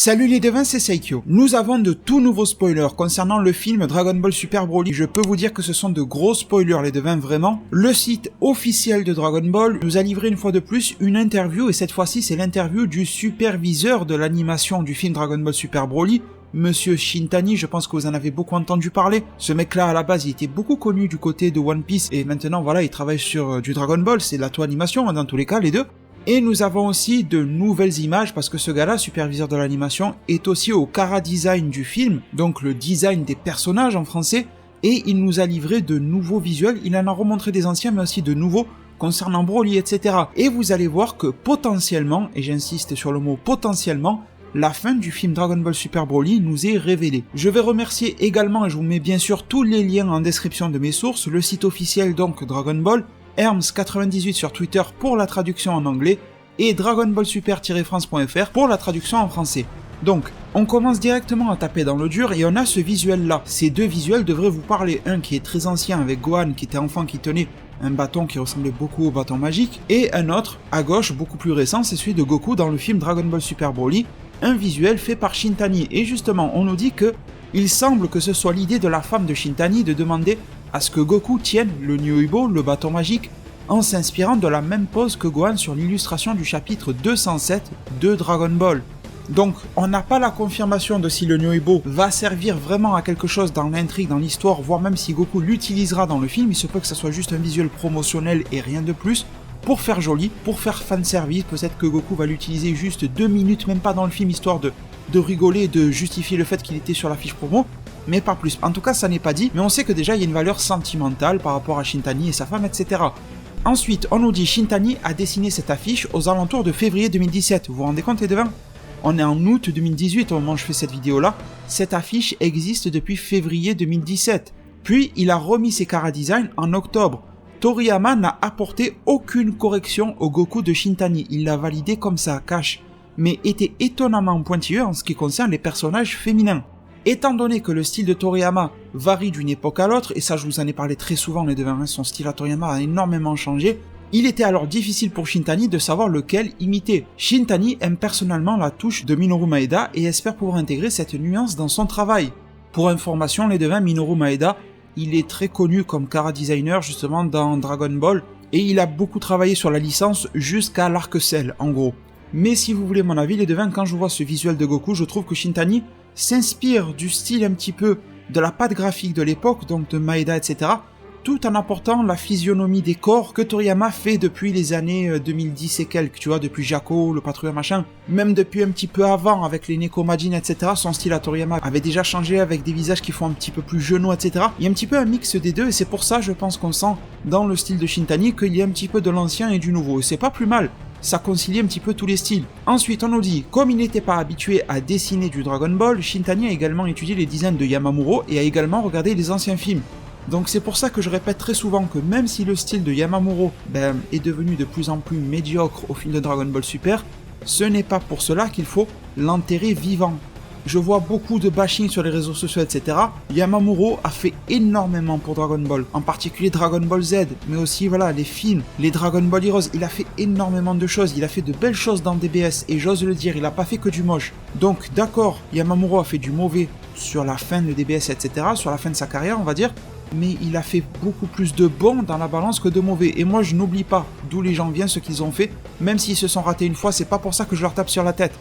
Salut les devins, c'est Saikyo. Nous avons de tout nouveaux spoilers concernant le film Dragon Ball Super Broly. Je peux vous dire que ce sont de gros spoilers les devins, vraiment. Le site officiel de Dragon Ball nous a livré une fois de plus une interview, et cette fois-ci c'est l'interview du superviseur de l'animation du film Dragon Ball Super Broly, Monsieur Shintani. Je pense que vous en avez beaucoup entendu parler. Ce mec-là, à la base, il était beaucoup connu du côté de One Piece, et maintenant, voilà, il travaille sur du Dragon Ball, c'est la animation, dans tous les cas, les deux. Et nous avons aussi de nouvelles images, parce que ce gars-là, superviseur de l'animation, est aussi au chara design du film, donc le design des personnages en français, et il nous a livré de nouveaux visuels. Il en a remontré des anciens, mais aussi de nouveaux, concernant Broly, etc. Et vous allez voir que potentiellement, et j'insiste sur le mot potentiellement, la fin du film Dragon Ball Super Broly nous est révélée. Je vais remercier également, et je vous mets bien sûr tous les liens en description de mes sources, le site officiel donc Dragon Ball, Herms98 sur Twitter pour la traduction en anglais, et dragonballsuper-france.fr pour la traduction en français. Donc, on commence directement à taper dans le dur et on a ce visuel-là. Ces deux visuels devraient vous parler. Un qui est très ancien avec Gohan qui était enfant, qui tenait un bâton qui ressemblait beaucoup au bâton magique, et un autre, à gauche, beaucoup plus récent, c'est celui de Goku dans le film Dragon Ball Super Broly, un visuel fait par Shintani. Et justement, on nous dit que il semble que ce soit l'idée de la femme de Shintani de demander à ce que Goku tienne le Nyoibo, le bâton magique, en s'inspirant de la même pose que Gohan sur l'illustration du chapitre 207 de Dragon Ball. Donc, on n'a pas la confirmation de si le Nyoibo va servir vraiment à quelque chose dans l'intrigue, dans l'histoire, voire même si Goku l'utilisera dans le film. Il se peut que ça soit juste un visuel promotionnel et rien de plus, pour faire joli, pour faire fanservice. Peut-être que Goku va l'utiliser juste 2 minutes, même pas dans le film, histoire de rigoler et de justifier le fait qu'il était sur la fiche promo, mais pas plus. En tout cas, ça n'est pas dit, mais on sait que déjà il y a une valeur sentimentale par rapport à Shintani et sa femme, etc. Ensuite, on nous dit Shintani a dessiné cette affiche aux alentours de février 2017. Vous vous rendez compte les devins ? On est en août 2018 au moment où je fais cette vidéo-là. Cette affiche existe depuis février 2017. Puis, il a remis ses chara design en octobre. Toriyama n'a apporté aucune correction au Goku de Shintani. Il l'a validé comme ça, cash, mais était étonnamment pointilleux en ce qui concerne les personnages féminins. Étant donné que le style de Toriyama varie d'une époque à l'autre, et ça je vous en ai parlé très souvent les devins, son style à Toriyama a énormément changé, il était alors difficile pour Shintani de savoir lequel imiter. Shintani aime personnellement la touche de Minoru Maeda et espère pouvoir intégrer cette nuance dans son travail. Pour information les devins, Minoru Maeda, il est très connu comme chara designer justement dans Dragon Ball, et il a beaucoup travaillé sur la licence jusqu'à l'arc Cell en gros. Mais si vous voulez mon avis les devins, quand je vois ce visuel de Goku, je trouve que Shintani s'inspire du style un petit peu de la patte graphique de l'époque, donc de Maeda, etc., tout en apportant la physionomie des corps que Toriyama fait depuis les années 2010 et quelques, tu vois, depuis Jaco, le patrouilleur machin, même depuis un petit peu avant avec les Neko Majin, etc., son style à Toriyama avait déjà changé avec des visages qui font un petit peu plus genoux, etc. Il y a un petit peu un mix des deux, et c'est pour ça, je pense qu'on sent dans le style de Shintani qu'il y a un petit peu de l'ancien et du nouveau, et c'est pas plus mal. Ça concilie un petit peu tous les styles. Ensuite, on nous dit, comme il n'était pas habitué à dessiner du Dragon Ball, Shintani a également étudié les designs de Yamamuro et a également regardé les anciens films. Donc c'est pour ça que je répète très souvent que même si le style de Yamamuro est devenu de plus en plus médiocre au fil de Dragon Ball Super, ce n'est pas pour cela qu'il faut l'enterrer vivant. Je vois beaucoup de bashing sur les réseaux sociaux, etc. Yamamuro a fait énormément pour Dragon Ball, en particulier Dragon Ball Z, mais aussi voilà les films, les Dragon Ball Heroes. Il a fait énormément de choses, il a fait de belles choses dans DBS, et j'ose le dire, il a pas fait que du moche. Donc d'accord, Yamamuro a fait du mauvais sur la fin de DBS, etc., sur la fin de sa carrière, on va dire, mais il a fait beaucoup plus de bon dans la balance que de mauvais. Et moi je n'oublie pas d'où les gens viennent, ce qu'ils ont fait, même s'ils se sont ratés une fois, c'est pas pour ça que je leur tape sur la tête.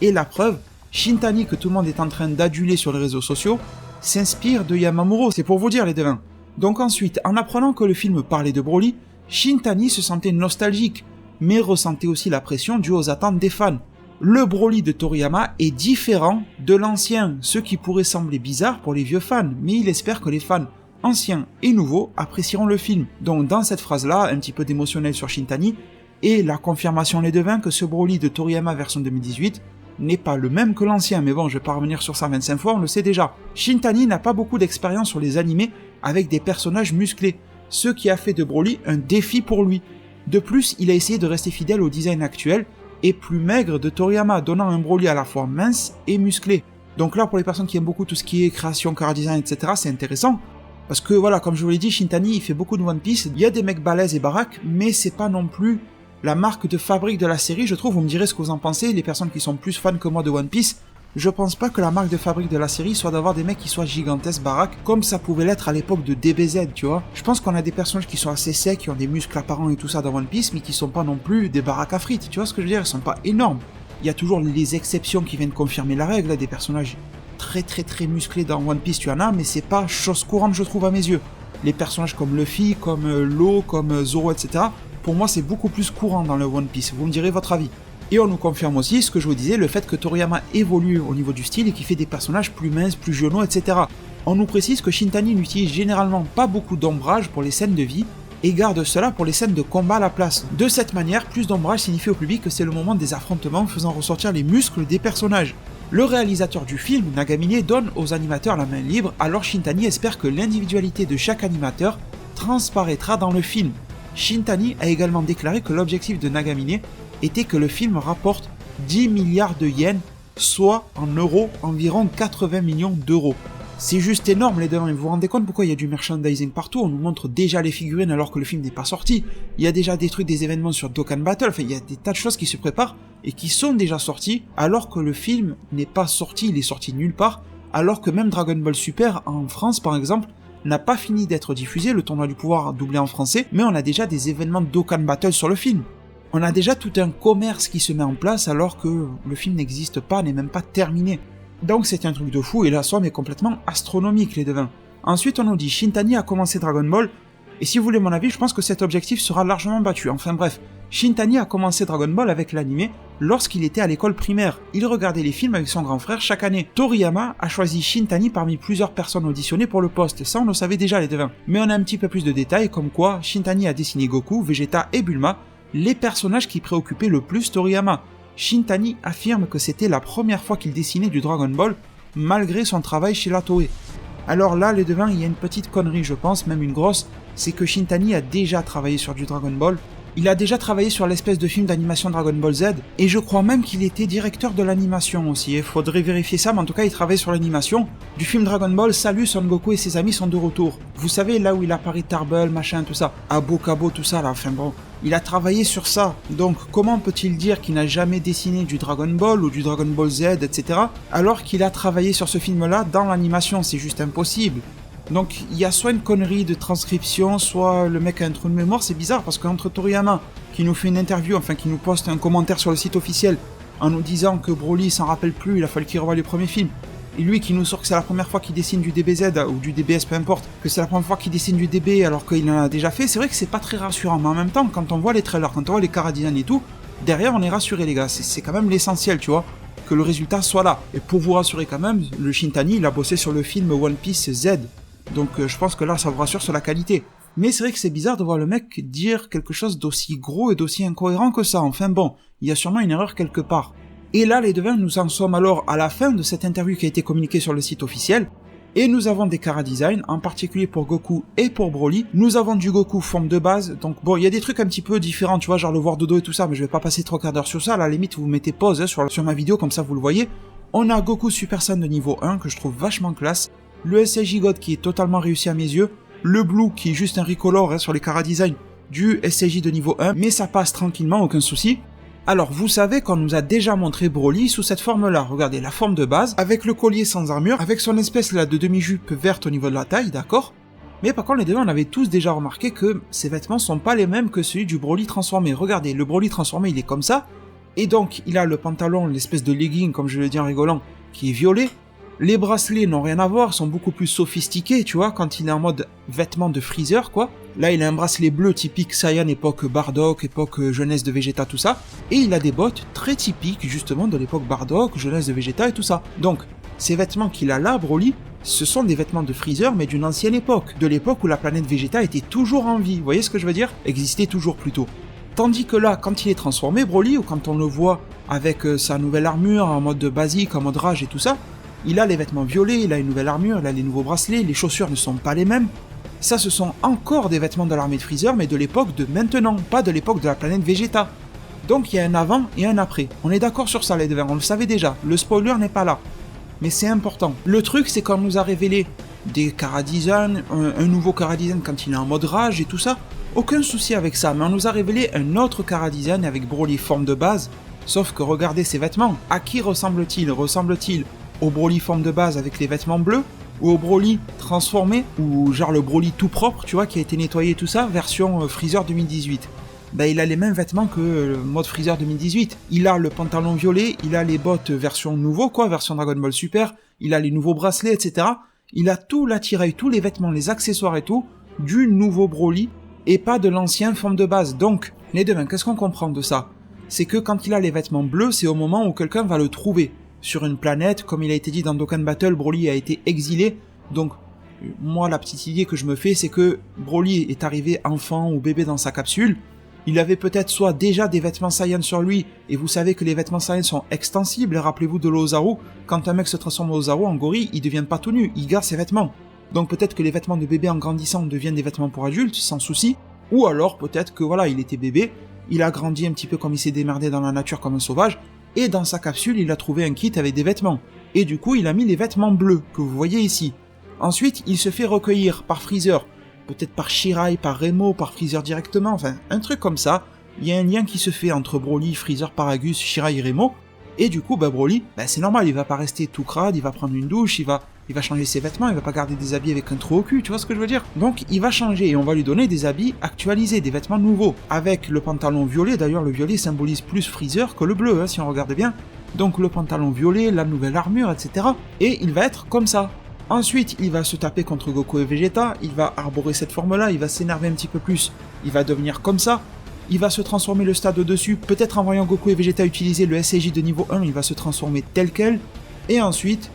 Et la preuve, Shintani, que tout le monde est en train d'aduler sur les réseaux sociaux, s'inspire de Yamamuro, c'est pour vous dire les devins. Donc ensuite, en apprenant que le film parlait de Broly, Shintani se sentait nostalgique, mais ressentait aussi la pression due aux attentes des fans. Le Broly de Toriyama est différent de l'ancien, ce qui pourrait sembler bizarre pour les vieux fans, mais il espère que les fans anciens et nouveaux apprécieront le film. Donc dans cette phrase-là, un petit peu d'émotionnel sur Shintani, et la confirmation les devins que ce Broly de Toriyama version 2018 n'est pas le même que l'ancien, mais bon, je vais pas revenir sur ça 25 fois, on le sait déjà. Shintani n'a pas beaucoup d'expérience sur les animés avec des personnages musclés, ce qui a fait de Broly un défi pour lui. De plus, il a essayé de rester fidèle au design actuel et plus maigre de Toriyama, donnant un Broly à la fois mince et musclé. Donc là, pour les personnes qui aiment beaucoup tout ce qui est création, chara design, etc., c'est intéressant. Parce que voilà, comme je vous l'ai dit, Shintani, il fait beaucoup de One Piece, il y a des mecs balèzes et baraques, mais c'est pas non plus la marque de fabrique de la série, je trouve. Vous me direz ce que vous en pensez, les personnes qui sont plus fans que moi de One Piece, Je pense pas que la marque de fabrique de la série soit d'avoir des mecs qui soient gigantesques baraques, comme ça pouvait l'être à l'époque de DBZ, tu vois. Je pense qu'on a des personnages qui sont assez secs, qui ont des muscles apparents et tout ça dans One Piece, mais qui sont pas non plus des baraques à frites, tu vois ce que je veux dire, ils sont pas énormes. Il y a toujours les exceptions qui viennent confirmer la règle, des personnages très musclés dans One Piece, tu en as, mais c'est pas chose courante, je trouve, à mes yeux. Les personnages comme Luffy, comme Law, comme Zoro, etc., pour moi c'est beaucoup plus courant dans le One Piece, vous me direz votre avis. Et on nous confirme aussi ce que je vous disais, le fait que Toriyama évolue au niveau du style et qu'il fait des personnages plus minces, plus genoux, etc. On nous précise que Shintani n'utilise généralement pas beaucoup d'ombrage pour les scènes de vie et garde cela pour les scènes de combat à la place. De cette manière, plus d'ombrage signifie au public que c'est le moment des affrontements faisant ressortir les muscles des personnages. Le réalisateur du film, Nagamine, donne aux animateurs la main libre, alors Shintani espère que l'individualité de chaque animateur transparaîtra dans le film. Shintani a également déclaré que l'objectif de Nagamine était que le film rapporte 10 milliards de yens, soit en euros environ 80 millions d'euros. C'est juste énorme les deux, vous vous rendez compte pourquoi il y a du merchandising partout, on nous montre déjà les figurines alors que le film n'est pas sorti, il y a déjà des trucs, des événements sur Dokkan Battle, enfin il y a des tas de choses qui se préparent et qui sont déjà sorties alors que le film n'est pas sorti, il est sorti nulle part, alors que même Dragon Ball Super en France par exemple n'a pas fini d'être diffusé, le tournoi du pouvoir doublé en français, mais on a déjà des événements de Dokkan Battle sur le film. On a déjà tout un commerce qui se met en place alors que le film n'existe pas, n'est même pas terminé. Donc c'est un truc de fou et la somme est complètement astronomique les devins. Ensuite on nous dit Shintani a commencé Dragon Ball, et si vous voulez mon avis, je pense que cet objectif sera largement battu. Enfin bref, Shintani a commencé Dragon Ball avec l'anime lorsqu'il était à l'école primaire. Il regardait les films avec son grand frère chaque année. Toriyama a choisi Shintani parmi plusieurs personnes auditionnées pour le poste, ça on le savait déjà les devins. Mais on a un petit peu plus de détails comme quoi Shintani a dessiné Goku, Vegeta et Bulma, les personnages qui préoccupaient le plus Toriyama. Shintani affirme que c'était la première fois qu'il dessinait du Dragon Ball, malgré son travail chez la Toei. Alors là, les devins, il y a une petite connerie, je pense, même une grosse, c'est que Shintani a déjà travaillé sur du Dragon Ball. Il a déjà travaillé sur l'espèce de film d'animation Dragon Ball Z, et je crois même qu'il était directeur de l'animation aussi, il faudrait vérifier ça, mais en tout cas il travaille sur l'animation du film Dragon Ball. Salut, Son Goku et ses amis sont de retour. Vous savez, là où il apparaît Tarbell, machin, tout ça, Abo Kabo, tout ça là, enfin bon, il a travaillé sur ça, donc comment peut-il dire qu'il n'a jamais dessiné du Dragon Ball ou du Dragon Ball Z, etc., alors qu'il a travaillé sur ce film-là dans l'animation, c'est juste impossible. Donc il y a soit une connerie de transcription, soit le mec a un trou de mémoire, c'est bizarre parce qu'entre Toriyama, qui nous fait une interview, enfin qui nous poste un commentaire sur le site officiel, en nous disant que Broly s'en rappelle plus, il a fallu qu'il revoie les premiers films, et lui qui nous sort que c'est la première fois qu'il dessine du DBZ, ou du DBS, peu importe, que c'est la première fois qu'il dessine du DB alors qu'il en a déjà fait, c'est vrai que c'est pas très rassurant, mais en même temps, quand on voit les trailers, quand on voit les chara-design et tout, derrière on est rassuré les gars, c'est quand même l'essentiel, tu vois, que le résultat soit là. Et pour vous rassurer quand même, le Shintani, il a bossé sur le film One Piece Z, donc je pense que là ça vous rassure sur la qualité. Mais c'est vrai que c'est bizarre de voir le mec dire quelque chose d'aussi gros et d'aussi incohérent que ça, enfin bon, il y a sûrement une erreur quelque part. Et là les devins, nous en sommes alors à la fin de cette interview qui a été communiquée sur le site officiel, et nous avons des chara-design, en particulier pour Goku et pour Broly. Nous avons du Goku forme de base, donc bon, il y a des trucs un petit peu différents, tu vois, genre le voir dodo et tout ça, mais je vais pas passer 3 quarts d'heure sur ça, à la limite vous mettez pause sur ma vidéo, comme ça vous le voyez. On a Goku Super Saiyan de niveau 1, que je trouve vachement classe, le SSJ God qui est totalement réussi à mes yeux, le Blue qui est juste un recolor sur les chara-design du SSJ de niveau 1, mais ça passe tranquillement, aucun souci. Alors vous savez qu'on nous a déjà montré Broly sous cette forme-là, regardez la forme de base, avec le collier sans armure, avec son espèce là de demi-jupe verte au niveau de la taille, d'accord? Mais par contre les deux on avait tous déjà remarqué que ses vêtements sont pas les mêmes que celui du Broly transformé. Regardez, le Broly transformé il est comme ça, et donc il a le pantalon, l'espèce de legging comme je le dis en rigolant, qui est violet. Les bracelets n'ont rien à voir, sont beaucoup plus sophistiqués, tu vois, quand il est en mode vêtement de Freezer, quoi. Là, il a un bracelet bleu typique Saiyan, époque Bardock, époque jeunesse de Vegeta, tout ça. Et il a des bottes très typiques, justement, de l'époque Bardock, jeunesse de Vegeta et tout ça. Donc, ces vêtements qu'il a là, Broly, ce sont des vêtements de Freezer, mais d'une ancienne époque. De l'époque où la planète Vegeta était toujours en vie, vous voyez ce que je veux dire? Existait toujours plutôt. Tandis que là, quand il est transformé, Broly, ou quand on le voit avec sa nouvelle armure, en mode basique, en mode rage et tout ça, il a les vêtements violets, il a une nouvelle armure, il a les nouveaux bracelets, les chaussures ne sont pas les mêmes. Ça, ce sont encore des vêtements de l'armée de Freezer, mais de l'époque de maintenant, pas de l'époque de la planète Vegeta. Donc il y a un avant et un après. On est d'accord sur ça les devins, on le savait déjà, le spoiler n'est pas là. Mais c'est important. Le truc, c'est qu'on nous a révélé des chara-design, un nouveau chara-design quand il est en mode rage et tout ça. Aucun souci avec ça, mais on nous a révélé un autre chara-design avec Broly forme de base, Sauf que regardez ses vêtements, à qui ressemble-t-il? Ressemble-t-il au Broly forme de base avec les vêtements bleus? Ou au Broly transformé? Ou genre le Broly tout propre, tu vois, qui a été nettoyé tout ça, version Freezer 2018? Bah il a les mêmes vêtements que le mode Freezer 2018. Il a le pantalon violet, il a les bottes version nouveau quoi, version Dragon Ball Super, il a les nouveaux bracelets, etc. Il a tout l'attirail, tous les vêtements, les accessoires et tout, du nouveau Broly, et pas de l'ancien forme de base. Donc, les deux, qu'est-ce qu'on comprend de ça? C'est que quand il a les vêtements bleus, c'est au moment où quelqu'un va le trouver. Sur une planète, comme il a été dit dans Dokkan Battle, Broly a été exilé, donc moi la petite idée que je me fais, c'est que Broly est arrivé enfant ou bébé dans sa capsule, il avait peut-être soit déjà des vêtements Saiyan sur lui, et vous savez que les vêtements Saiyan sont extensibles, rappelez-vous de l'Ozaru, quand un mec se transforme en Ozaru, en gorille, il devient pas tout nu, il garde ses vêtements. Donc peut-être que les vêtements de bébé en grandissant deviennent des vêtements pour adultes, sans souci, ou alors peut-être que voilà, il était bébé, il a grandi un petit peu comme il s'est démerdé dans la nature comme un sauvage, et dans sa capsule, il a trouvé un kit avec des vêtements. Et du coup, il a mis les vêtements bleus, que vous voyez ici. Ensuite, il se fait recueillir par Freezer, peut-être par Shirai, par Remo, par Freezer directement, enfin, un truc comme ça. Il y a un lien qui se fait entre Broly, Freezer, Paragus, Shirai et Remo, et du coup, Broly, c'est normal, il va pas rester tout crade, il va prendre une douche, il va changer ses vêtements, il va pas garder des habits avec un trou au cul, tu vois ce que je veux dire? Donc, il va changer, et on va lui donner des habits actualisés, des vêtements nouveaux, avec le pantalon violet, d'ailleurs le violet symbolise plus Freezer que le bleu, hein, si on regarde bien. Donc le pantalon violet, la nouvelle armure, etc. Et il va être comme ça. Ensuite, il va se taper contre Goku et Vegeta, il va arborer cette forme-là, il va s'énerver un petit peu plus, il va devenir comme ça, il va se transformer le stade au-dessus, peut-être en voyant Goku et Vegeta utiliser le SAJ de niveau 1, il va se transformer tel quel, et ensuite,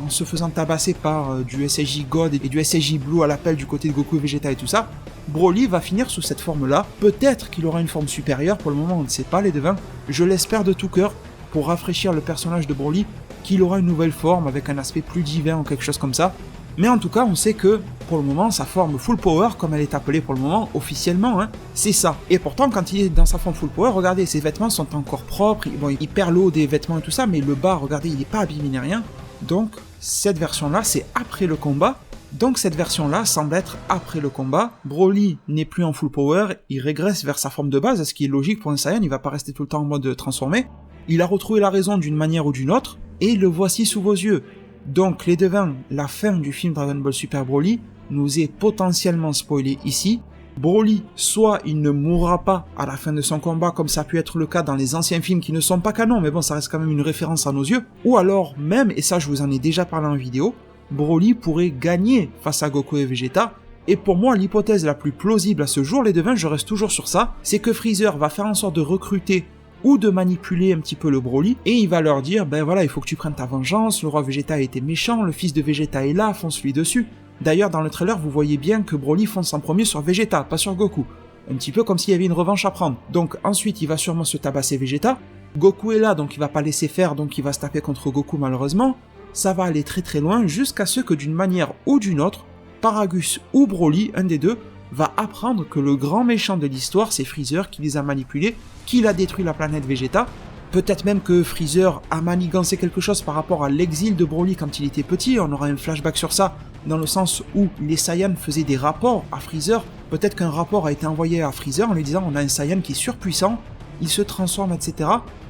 en se faisant tabasser par du SAJ God et du SAJ Blue à l'appel du côté de Goku et Vegeta et tout ça, Broly va finir sous cette forme-là, peut-être qu'il aura une forme supérieure, pour le moment on ne sait pas les devins, je l'espère de tout cœur, pour rafraîchir le personnage de Broly, qu'il aura une nouvelle forme avec un aspect plus divin ou quelque chose comme ça. Mais en tout cas, on sait que, pour le moment, sa forme full power, comme elle est appelée pour le moment, officiellement, c'est ça. Et pourtant, quand il est dans sa forme full power, regardez, ses vêtements sont encore propres, il perd l'eau des vêtements et tout ça, mais le bas, regardez, il n'est pas abîmé ni rien. Donc, cette version-là, c'est après le combat. Donc cette version-là semble être après le combat. Broly n'est plus en full power, il régresse vers sa forme de base, ce qui est logique pour un Saiyan, il va pas rester tout le temps en mode transformé. Il a retrouvé la raison d'une manière ou d'une autre, et le voici sous vos yeux. Donc les devins, la fin du film Dragon Ball Super Broly nous est potentiellement spoilé ici. Broly, soit il ne mourra pas à la fin de son combat comme ça a pu être le cas dans les anciens films qui ne sont pas canons, mais bon ça reste quand même une référence à nos yeux, ou alors même, et ça je vous en ai déjà parlé en vidéo, Broly pourrait gagner face à Goku et Vegeta, et pour moi l'hypothèse la plus plausible à ce jour, les devins, je reste toujours sur ça, c'est que Freezer va faire en sorte de recruter ou de manipuler un petit peu le Broly, et il va leur dire, il faut que tu prennes ta vengeance, le roi Vegeta a été méchant, le fils de Vegeta est là, fonce-lui dessus. D'ailleurs dans le trailer vous voyez bien que Broly fonce en premier sur Vegeta, pas sur Goku. Un petit peu comme s'il y avait une revanche à prendre. Donc ensuite il va sûrement se tabasser Vegeta, Goku est là donc il va pas laisser faire, donc il va se taper contre Goku malheureusement. Ça va aller très très loin jusqu'à ce que d'une manière ou d'une autre, Paragus ou Broly, un des deux, va apprendre que le grand méchant de l'histoire c'est Freezer qui les a manipulés, qu'il a détruit la planète Vegeta. Peut-être même que Freezer a manigancé quelque chose par rapport à l'exil de Broly quand il était petit, on aura un flashback sur ça, dans le sens où les Saiyans faisaient des rapports à Freezer. Peut-être qu'un rapport a été envoyé à Freezer en lui disant on a un Saiyan qui est surpuissant, il se transforme, etc.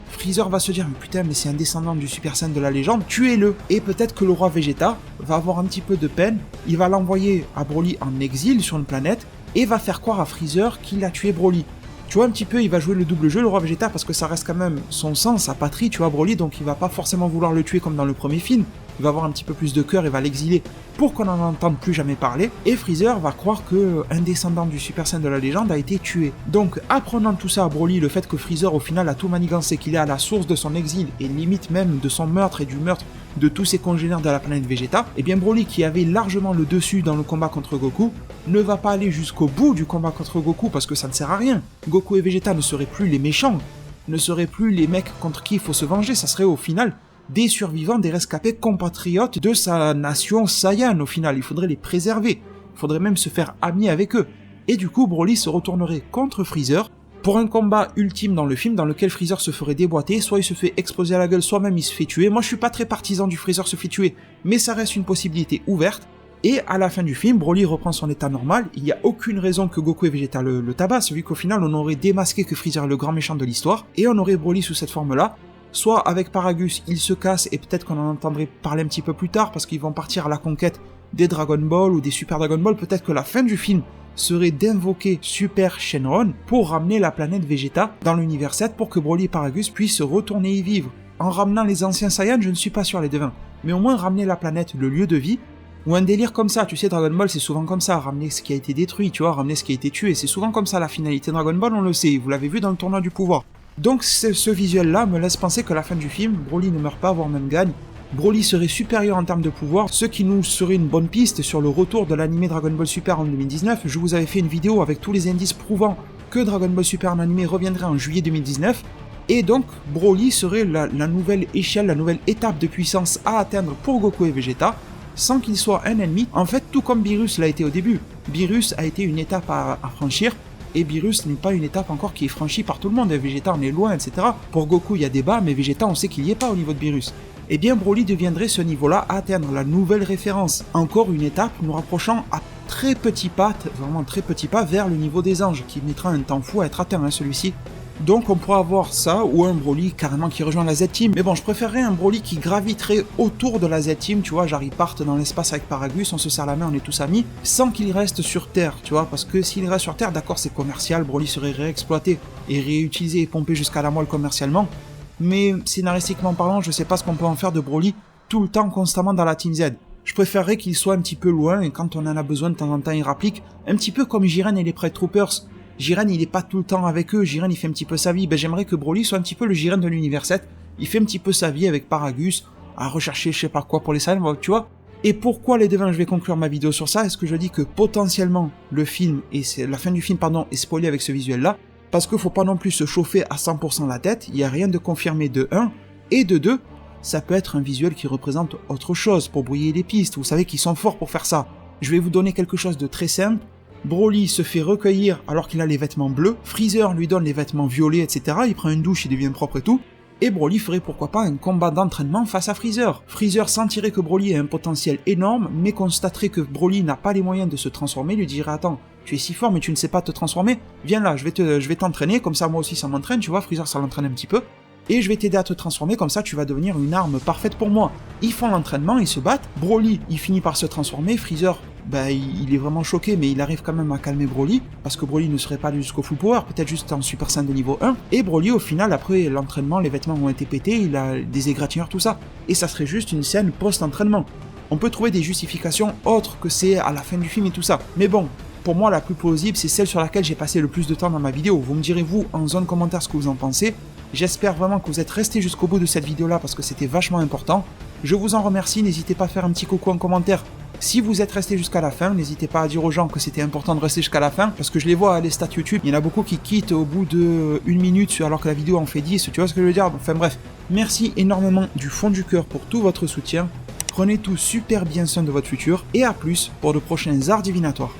Freezer va se dire mais putain mais c'est un descendant du Super Saiyan de la légende, tuez-le. Et peut-être que le roi Vegeta va avoir un petit peu de peine, il va l'envoyer à Broly en exil sur une planète et va faire croire à Freezer qu'il a tué Broly. Tu vois un petit peu, il va jouer le double jeu le roi Vegeta parce que ça reste quand même son sang, sa patrie, tu vois Broly, donc il va pas forcément vouloir le tuer comme dans le premier film. Il va avoir un petit peu plus de cœur et va l'exiler pour qu'on n'en entende plus jamais parler, et Freezer va croire que un descendant du Super Saiyan de la légende a été tué. Donc apprenant tout ça à Broly, le fait que Freezer au final a tout manigancé, qu'il est à la source de son exil et limite même de son meurtre et du meurtre de tous ses congénères de la planète Vegeta, et bien Broly qui avait largement le dessus dans le combat contre Goku, ne va pas aller jusqu'au bout du combat contre Goku parce que ça ne sert à rien. Goku et Vegeta ne seraient plus les méchants, ne seraient plus les mecs contre qui il faut se venger, ça serait au final des survivants, des rescapés compatriotes de sa nation Saiyan au final, il faudrait les préserver, il faudrait même se faire ami avec eux. Et du coup Broly se retournerait contre Freezer pour un combat ultime dans le film dans lequel Freezer se ferait déboîter, soit il se fait exploser à la gueule, soit même il se fait tuer. Moi je suis pas très partisan du Freezer se fait tuer, mais ça reste une possibilité ouverte. Et à la fin du film, Broly reprend son état normal, il n'y a aucune raison que Goku et Vegeta le tabassent, vu qu'au final on aurait démasqué que Freezer est le grand méchant de l'histoire, et on aurait Broly sous cette forme-là. Soit avec Paragus, il se casse, et peut-être qu'on en entendrait parler un petit peu plus tard, parce qu'ils vont partir à la conquête des Dragon Ball ou des Super Dragon Ball, peut-être que la fin du film serait d'invoquer Super Shenron pour ramener la planète Vegeta dans l'univers 7 pour que Broly et Paragus puissent retourner y vivre. En ramenant les anciens Saiyans, je ne suis pas sûr les devins, mais au moins ramener la planète, le lieu de vie, ou un délire comme ça. Tu sais, Dragon Ball c'est souvent comme ça, ramener ce qui a été détruit, tu vois, ramener ce qui a été tué, c'est souvent comme ça la finalité de Dragon Ball, on le sait, vous l'avez vu dans le tournoi du pouvoir. Donc ce visuel-là me laisse penser que la fin du film, Broly ne meurt pas, voire même gagne. Broly serait supérieur en termes de pouvoir, ce qui nous serait une bonne piste sur le retour de l'anime Dragon Ball Super en 2019. Je vous avais fait une vidéo avec tous les indices prouvant que Dragon Ball Super en animé reviendrait en juillet 2019. Et donc, Broly serait la nouvelle échelle, la nouvelle étape de puissance à atteindre pour Goku et Vegeta, sans qu'il soit un ennemi. En fait, tout comme Beerus l'a été au début. Beerus a été une étape à franchir, et Beerus n'est pas une étape encore qui est franchie par tout le monde. Vegeta en est loin, etc. Pour Goku, il y a des bas, mais Vegeta, on sait qu'il n'y est pas au niveau de Beerus. Eh bien, Broly deviendrait ce niveau-là à atteindre la nouvelle référence. Encore une étape nous rapprochant à très petits pas, vraiment très petits pas, vers le niveau des anges, qui mettra un temps fou à être atteint, celui-ci. Donc on pourra avoir ça, ou un Broly carrément qui rejoint la Z-Team. Mais bon, je préférerais un Broly qui graviterait autour de la Z-Team, tu vois, genre ils partent dans l'espace avec Paragus, on se serre la main, on est tous amis, sans qu'il reste sur Terre, tu vois, parce que s'il reste sur Terre, d'accord, c'est commercial, Broly serait réexploité et réutilisé et pompé jusqu'à la moelle commercialement, mais scénaristiquement parlant, je sais pas ce qu'on peut en faire de Broly tout le temps, constamment dans la Team Z. Je préférerais qu'il soit un petit peu loin, et quand on en a besoin de temps en temps, il rapplique, un petit peu comme Jiren et les Pride Troopers. Jiren il est pas tout le temps avec eux, Jiren il fait un petit peu sa vie, ben j'aimerais que Broly soit un petit peu le Jiren de l'univers 7, il fait un petit peu sa vie avec Paragus, à rechercher je sais pas quoi pour les Saiyans, tu vois. Et pourquoi les devins, je vais conclure ma vidéo sur ça, est-ce que je dis que potentiellement le film, et c'est la fin du film pardon, est spoilé avec ce visuel là, parce qu'il faut pas non plus se chauffer à 100% la tête, il y a rien de confirmé de 1, et de 2, ça peut être un visuel qui représente autre chose pour brouiller les pistes, vous savez qu'ils sont forts pour faire ça. Je vais vous donner quelque chose de très simple. Broly se fait recueillir alors qu'il a les vêtements bleus, Freezer lui donne les vêtements violets, etc. Il prend une douche, il devient propre et tout, et Broly ferait pourquoi pas un combat d'entraînement face à Freezer. Freezer sentirait que Broly a un potentiel énorme, mais constaterait que Broly n'a pas les moyens de se transformer, lui dirait « Attends, tu es si fort mais tu ne sais pas te transformer, viens là, je vais t'entraîner, comme ça moi aussi ça m'entraîne, tu vois, Freezer ça l'entraîne un petit peu, et je vais t'aider à te transformer, comme ça tu vas devenir une arme parfaite pour moi. » Ils font l'entraînement, ils se battent, Broly il finit par se transformer, Freezer il est vraiment choqué, mais il arrive quand même à calmer Broly, parce que Broly ne serait pas allé jusqu'au full power, peut-être juste en Super Saiyan de niveau 1, et Broly au final, après l'entraînement, les vêtements ont été pétés, il a des égratignures, tout ça, et ça serait juste une scène post-entraînement. On peut trouver des justifications autres que c'est à la fin du film et tout ça, mais bon, pour moi la plus plausible, c'est celle sur laquelle j'ai passé le plus de temps dans ma vidéo. Vous me direz vous en zone commentaire ce que vous en pensez. J'espère vraiment que vous êtes restés jusqu'au bout de cette vidéo là parce que c'était vachement important. Je vous en remercie, n'hésitez pas à faire un petit coucou en commentaire. Si vous êtes resté jusqu'à la fin, n'hésitez pas à dire aux gens que c'était important de rester jusqu'à la fin, parce que je les vois à les stats YouTube, il y en a beaucoup qui quittent au bout de 1 minute alors que la vidéo en fait 10, tu vois ce que je veux dire? Enfin bref, merci énormément du fond du cœur pour tout votre soutien, prenez tout super bien soin de votre futur, et à plus pour de prochains arts divinatoires.